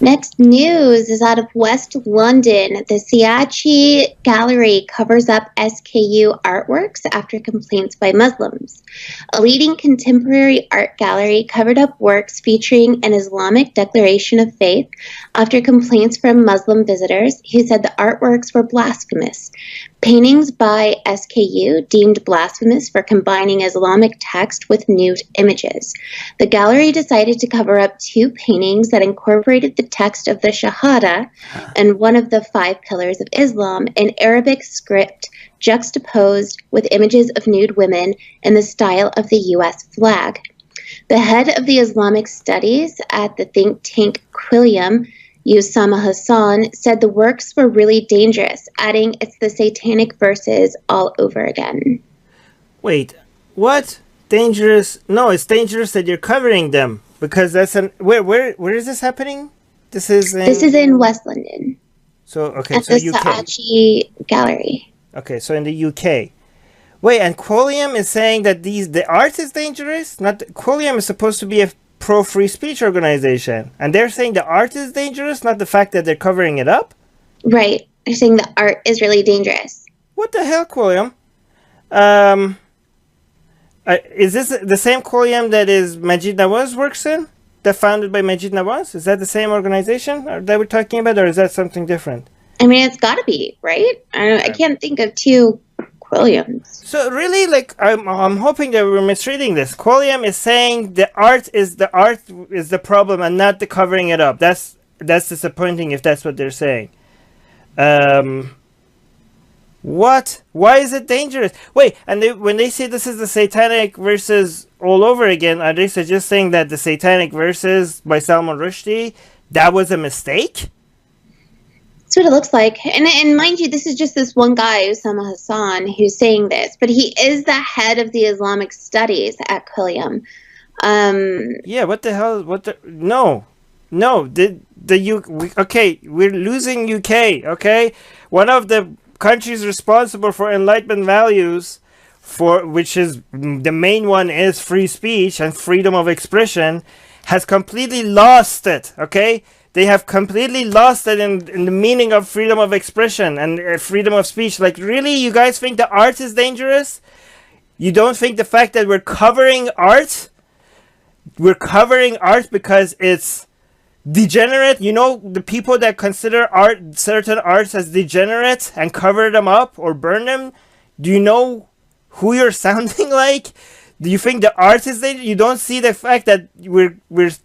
Next news is out of West London. The Siachi Gallery covers up SKU artworks after complaints by Muslims. A leading contemporary art gallery covered up works featuring an Islamic declaration of faith after complaints from Muslim visitors who said the artworks were blasphemous. Paintings by SKU deemed blasphemous for combining Islamic text with nude images. The gallery decided to cover up two paintings that incorporated the text of the Shahada and one of the five pillars of Islam in Arabic script juxtaposed with images of nude women in the style of the U.S. flag. The head of the Islamic studies at the think tank Quilliam, Usama Hassan, said the works were really dangerous, adding it's the satanic verses all over again. Wait, what? Dangerous? No, it's dangerous that you're covering them because that's an where is this happening? This is in West London. So okay, at so the UK. Saatchi Gallery. Okay, so in the UK. Wait, and Quilliam is saying that the art is dangerous? Not Quilliam is supposed to be a pro-free speech organization, and they're saying the art is dangerous, not the fact that they're covering it up? Right. They're saying the art is really dangerous. What the hell, Quilliam? Is this the same Quilliam that is Majid Nawaz works in? That founded by Majid Nawaz? Is that the same organization that we're talking about, or is that something different? I mean, it's got to be, right? I can't think of two Quilliams. So really, like, I'm hoping that we're misreading this. Quilliam is saying the art is the problem and not the covering it up. That's disappointing if that's what they're saying. What? Why is it dangerous? Wait, and when they say this is the satanic verses all over again, are they just saying that the satanic verses by Salman Rushdie, that was a mistake? That's what it looks like. And mind you, this is just this one guy, Usama Hassan, who's saying this. But he is the head of the Islamic studies at Quilliam. Yeah, what the hell? No. Okay, we're losing UK, okay? One of the countries responsible for Enlightenment values, which is the main one is free speech and freedom of expression, has completely lost it, okay? They have completely lost it in the meaning of freedom of expression and freedom of speech. Like, really? You guys think the art is dangerous? You don't think the fact that we're covering art? We're covering art because it's degenerate? You know, the people that consider certain arts as degenerate and cover them up or burn them? Do you know who you're sounding like? Do you think the art is dangerous? You don't see the fact that we're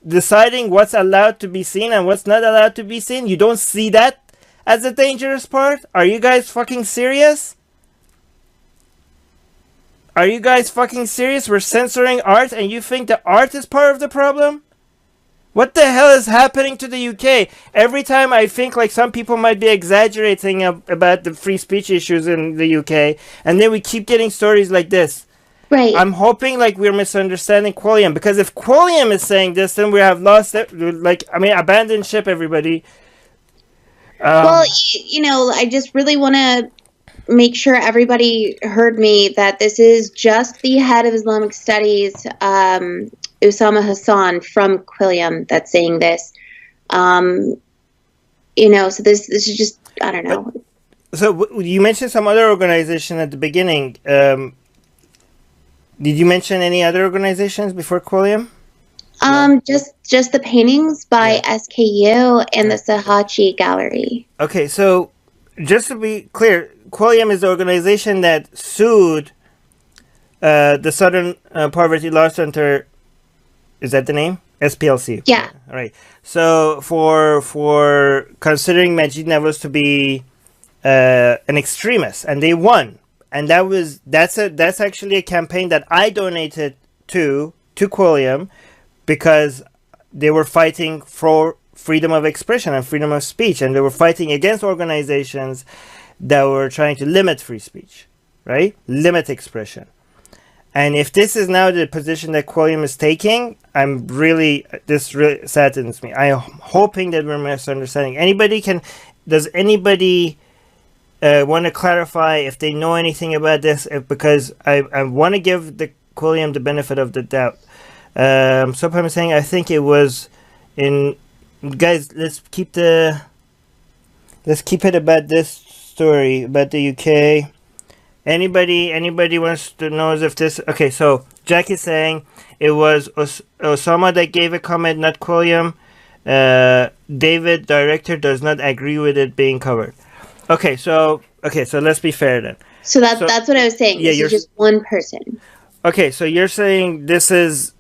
deciding what's allowed to be seen and what's not allowed to be seen? You don't see that as the dangerous part? Are you guys fucking serious? Are you guys fucking serious? We're censoring art and you think the art is part of the problem? What the hell is happening to the UK? Every time I think like some people might be exaggerating about the free speech issues in the UK, and then we keep getting stories like this. Right. I'm hoping like we're misunderstanding Quilliam, because if Quilliam is saying this, then we have lost it. Like, I mean, abandon ship, everybody. Well, you know, I just really want to make sure everybody heard me that this is just the head of Islamic studies, Usama Hassan from Quilliam, that's saying this. You know, so this is just, I don't know. So you mentioned some other organization at the beginning. Did you mention any other organizations before Quilliam? Just the paintings by SKU and the Saatchi Gallery. Okay, so just to be clear, Quilliam is the organization that sued the Southern Poverty Law Center. Is that the name? SPLC. Yeah. All right. So for considering Majid Nawaz to be an extremist, and they won. And that's actually a campaign that I donated to Quilliam, because they were fighting for freedom of expression and freedom of speech, and they were fighting against organizations that were trying to limit free speech, right? Limit expression. And if this is now the position that Quilliam is taking, this really saddens me. I'm hoping that we're misunderstanding. Does anybody want to clarify if they know anything about this? Because I want to give the Quilliam the benefit of the doubt. Sometimes saying I think it was in guys, let's keep it about this story about the UK. Anybody wants to know if this? Okay, so Jack is saying it was Osama that gave a comment, not Quilliam. David, director, does not agree with it being covered. Okay, so let's be fair then. So that's what I was saying. Yeah, this is just one person. Okay, so you're saying this is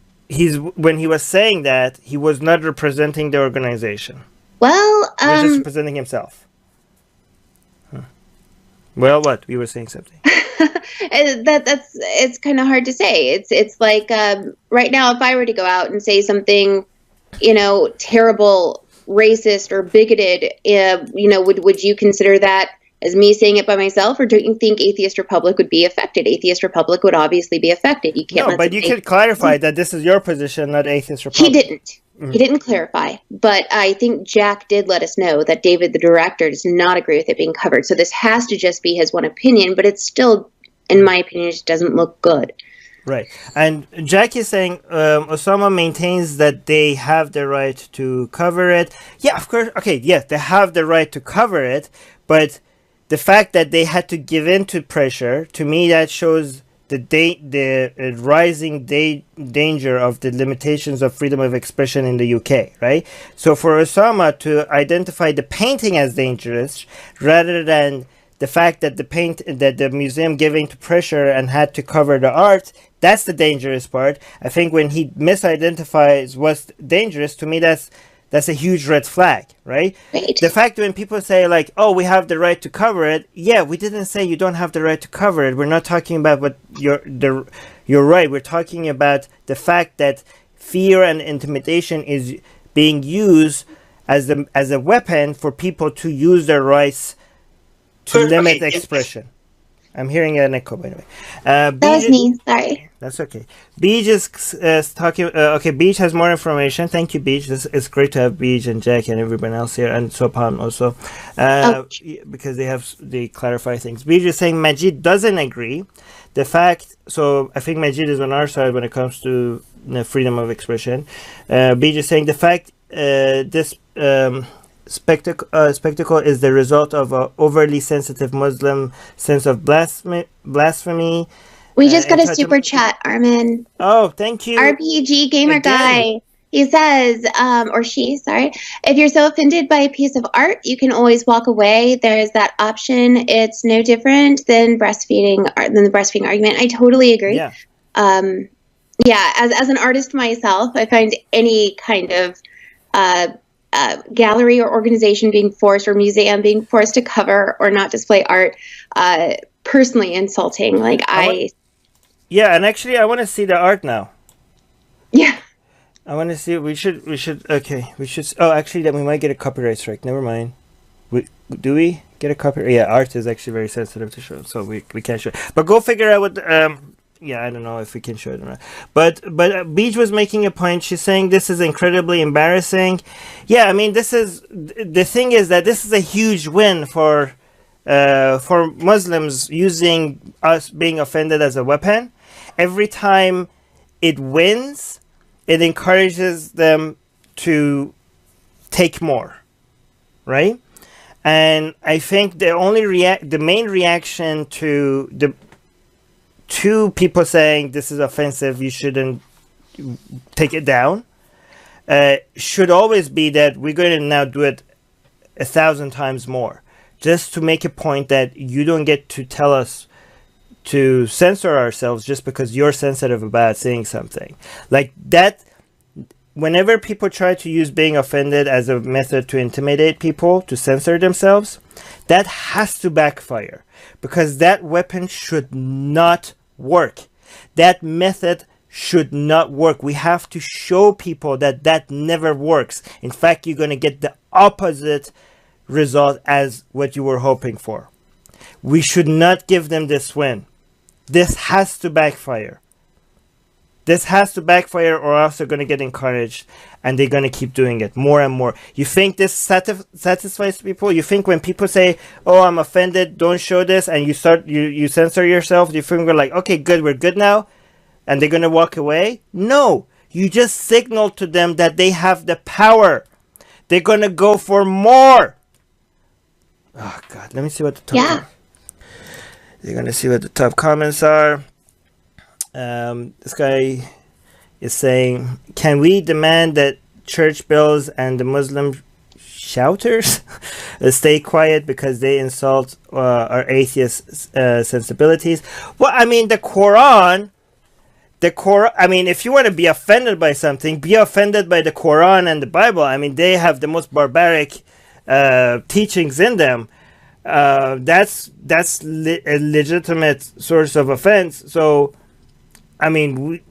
when he was saying that he was not representing the organization. Well, he was just representing himself. Well, what you were saying something. It's kind of hard to say. It's like right now, if I were to go out and say something, terrible, racist or bigoted, would you consider that as me saying it by myself, or do you think Atheist Republic would be affected? Atheist Republic would obviously be affected. You can't. No, but you could clarify that this is your position, not Atheist Republic. He didn't. Mm-hmm. He didn't clarify, but I think Jack did let us know that David, the director, does not agree with it being covered. So this has to just be his one opinion, but it's still, in my opinion, it just doesn't look good. Right. And Jack is saying Osama maintains that they have the right to cover it. Yeah, of course. Okay, yes, they have the right to cover it, but the fact that they had to give in to pressure, to me, that shows the rising danger of the limitations of freedom of expression in the UK, right? So for Osama to identify the painting as dangerous rather than the fact that the museum gave in to pressure and had to cover the art, that's the dangerous part. I think when he misidentifies what's dangerous, to me that's a huge red flag, right? The fact when people say like, oh, we have the right to cover it. Yeah, we didn't say you don't have the right to cover it. We're not talking about what you're right. We're talking about the fact that fear and intimidation is being used as a weapon for people to use their rights to limit expression. I'm hearing an echo, by the way. That was me. Sorry. That's okay. Beach is talking. Okay, Beach has more information. Thank you, Beach. It's great to have Beach and Jack and everyone else here, and Sopan also, because they clarify things. Beach is saying Majid doesn't agree. So I think Majid is on our side when it comes to freedom of expression. Beach is saying the fact this spectacle is the result of an overly sensitive Muslim sense of blasphemy. We just got a super chat, Armin. Oh, thank you. RPG Gamer Guy. He says, or she, sorry, if you're so offended by a piece of art, you can always walk away. There's that option. It's no different than the breastfeeding argument. I totally agree. Yeah. As an artist myself, I find any kind of gallery or organization being forced, or museum being forced to cover or not display art, personally insulting. Yeah, and actually, I want to see the art now. Yeah. I want to see. We should. Oh, actually, that we might get a copyright strike. Never mind. Do we get a copyright? Yeah, art is actually very sensitive to show, so we can't show it. But go figure out what. I don't know if we can show it or not. But Beach was making a point. She's saying this is incredibly embarrassing. Yeah, I mean, this is the thing is that this is a huge win for Muslims using us being offended as a weapon. Every time it wins, it encourages them to take more, right? And I think the main reaction to people saying this is offensive, you shouldn't take it down, should always be that we're going to now do it 1,000 times more, just to make a point that you don't get to tell us to censor ourselves just because you're sensitive about saying something like that. Whenever people try to use being offended as a method to intimidate people, to censor themselves, that has to backfire, because that weapon should not work. That method should not work. We have to show people that never works. In fact, you're going to get the opposite result as what you were hoping for. We should not give them this win. This has to backfire. This has to backfire, or else they're going to get encouraged and they're going to keep doing it more and more. You think this satisfies people? You think when people say, oh, I'm offended, don't show this, and you censor yourself, you think we're like, okay, good, we're good now, and they're going to walk away? No, you just signal to them that they have the power. they're gonna go for more. Oh God, let me see what the top. You're gonna see what the top comments are. This guy is saying, "Can we demand that church bells and the Muslim shouters stay quiet because they insult our atheist sensibilities?" Well, I mean, the Quran. I mean, if you want to be offended by something, be offended by the Quran and the Bible. I mean, they have the most barbaric teachings in them. That's a legitimate source of offense. So, I mean,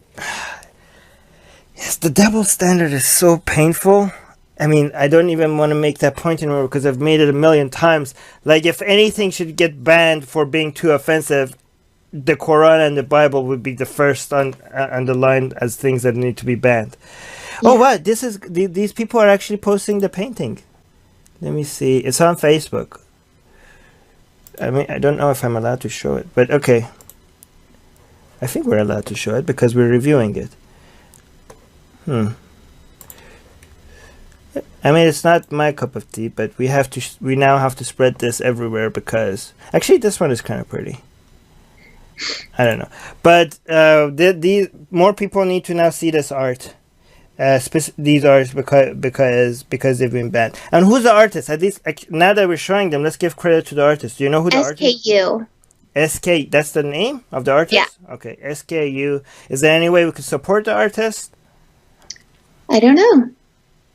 yes, the double standard is so painful. I mean, I don't even want to make that point anymore because I've made it a million times. Like, if anything should get banned for being too offensive, the Quran and the Bible would be the first on the line as things that need to be banned. Yeah. Oh, what? This is these people are actually posting the painting. Let me see. It's on Facebook. I mean, I don't know if I'm allowed to show it, but okay. I think we're allowed to show it because we're reviewing it. I mean, it's not my cup of tea, but we now have to spread this everywhere because actually this one is kind of pretty. I don't know, but these more people need to now see this art, these arts because they've been banned. And who's the artist? At least now that we're showing them, let's give credit to the artist. Do you know who the artist is? SKU. SK. That's the name of the artist. Yeah. Okay, SKU. Is there any way we could support the artist? I don't know.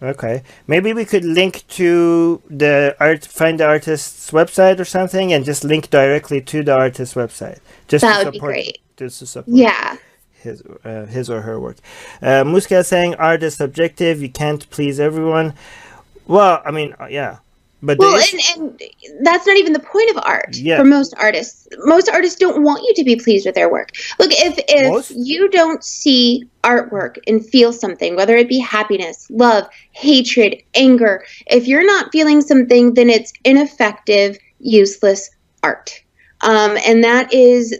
Okay, maybe we could link to find the artist's website or something, and just link directly to the artist's website. Just that would be great. Just to support. Yeah. His or her work. Muska is saying art is subjective. You can't please everyone. Well, I mean, yeah. But and that's not even the point of art yeah. for most artists. Most artists don't want you to be pleased with their work. Look, if you don't see artwork and feel something, whether it be happiness, love, hatred, anger, if you're not feeling something, then it's ineffective, useless art. And that is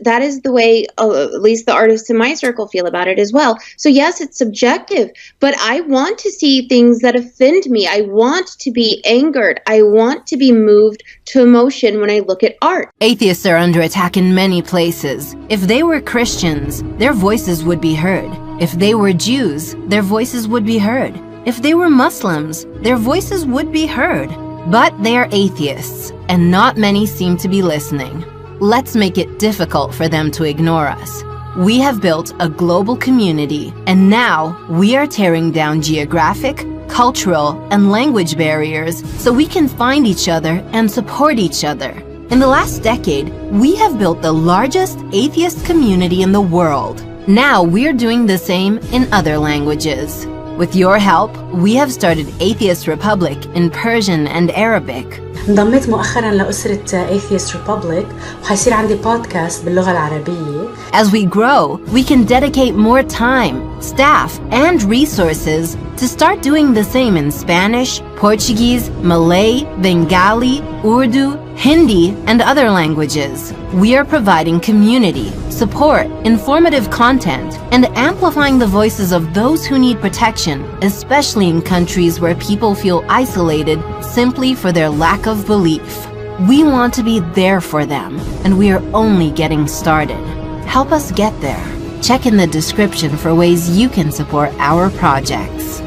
the way at least the artists in my circle feel about it as well. So yes, it's subjective, but I want to see things that offend me. I want to be angered. I want to be moved to emotion when I look at art. Atheists are under attack in many places. If they were Christians, their voices would be heard. If they were Jews, their voices would be heard. If they were Muslims, their voices would be heard. But they are atheists, and not many seem to be listening. Let's make it difficult for them to ignore us. We have built a global community, and now we are tearing down geographic, cultural, and language barriers so we can find each other and support each other. In the last decade, we have built the largest atheist community in the world. Now we're doing the same in other languages. With your help, we have started Atheist Republic in Persian and Arabic. انضميت مؤخرا لأسرة Atheist Republic وحيصير عندي بودكاست باللغة العربية. As we grow, we can dedicate more time, staff, and resources to start doing the same in Spanish, Portuguese, Malay, Bengali, Urdu, Hindi, and other languages. We are providing community, support, informative content, and amplifying the voices of those who need protection, especially in countries where people feel isolated simply for their lack of belief. We want to be there for them, and we are only getting started. Help us get there. Check in the description for ways you can support our projects.